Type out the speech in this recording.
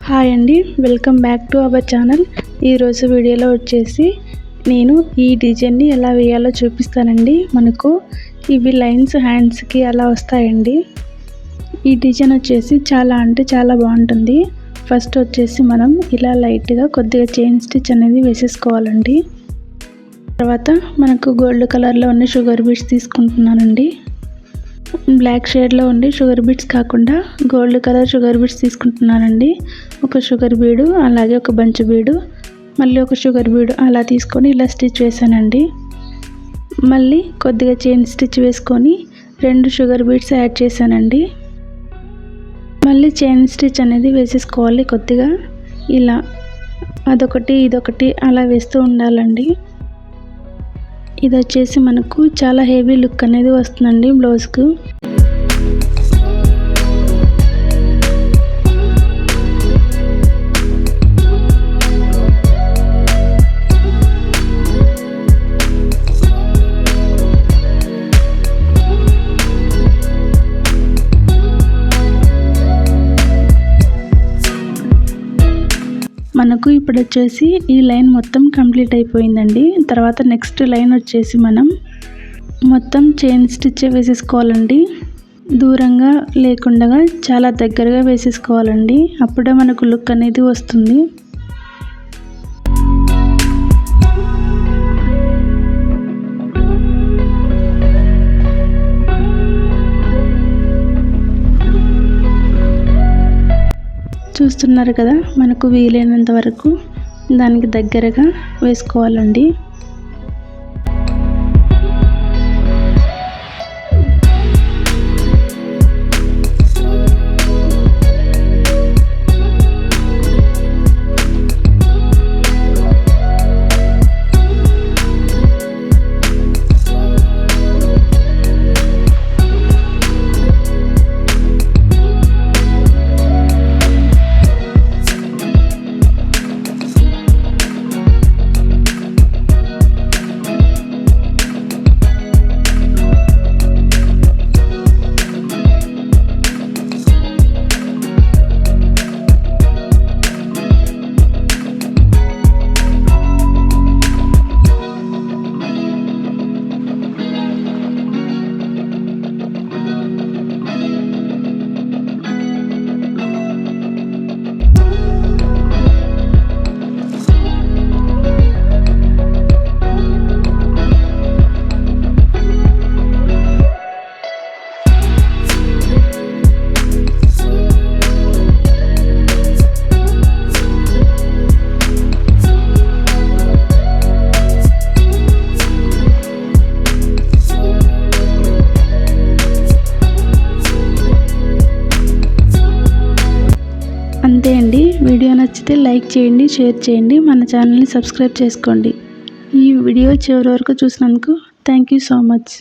Hi అండి, welcome back to our channel. ఈరోజు వీడియోలో వచ్చేసి నేను ఈ డిజైన్ని ఎలా వేయాలో చూపిస్తానండి. మనకు ఇవి లైన్స్ హ్యాండ్స్కి అలా వస్తాయండి. ఈ డిజైన్ వచ్చేసి చాలా అంటే చాలా బాగుంటుంది. ఫస్ట్ వచ్చేసి మనం ఇలా లైట్గా కొద్దిగా చైన్ స్టిచ్ అనేది వేసేసుకోవాలండి. తర్వాత మనకు గోల్డ్ కలర్లో ఉన్న షుగర్ బీడ్స్ తీసుకుంటున్నానండి. బ్లాక్ షేడ్లో ఉండి షుగర్ బీడ్స్ కాకుండా గోల్డ్ కలర్ షుగర్ బీడ్స్ తీసుకుంటున్నానండి. ఒక షుగర్ బీడు, అలాగే ఒక బంచ్ బీడు, మళ్ళీ ఒక షుగర్ బీడు అలా తీసుకొని ఇలా స్టిచ్ వేసానండి. మళ్ళీ కొద్దిగా చైన్ స్టిచ్ వేసుకొని 2 షుగర్ బీడ్స్ యాడ్ చేశానండి. మళ్ళీ చైన్ స్టిచ్ అనేది వేసేసుకోవాలి. కొద్దిగా ఇలా అదొకటి ఇదొకటి అలా వేస్తూ ఉండాలండి. ఇది వచ్చేసి మనకు చాలా హెవీ లుక్ అనేది వస్తుందండి బ్లౌజ్కు. మనకు ఇప్పుడు వచ్చేసి ఈ లైన్ మొత్తం కంప్లీట్ అయిపోయిందండి. తర్వాత నెక్స్ట్ లైన్ వచ్చేసి మనం మొత్తం చైన్ స్టిచ్ వేసేసుకోవాలండి. దూరంగా లేకుండా చాలా దగ్గరగా వేసేసుకోవాలండి. అప్పుడే మనకు లుక్ అనేది వస్తుంది. చూస్తున్నారు కదా, మనకు వీలైనంత వరకు దానికి దగ్గరగా వేసుకోవాలండి. అంతే అండి. వీడియో నచ్చితే లైక్ చేయండి, షేర్ చేయండి, మన ఛానల్ని సబ్స్క్రైబ్ చేసుకోండి. ఈ వీడియో చివరి వరకు చూసినందుకు థ్యాంక్ యూ సో మచ్.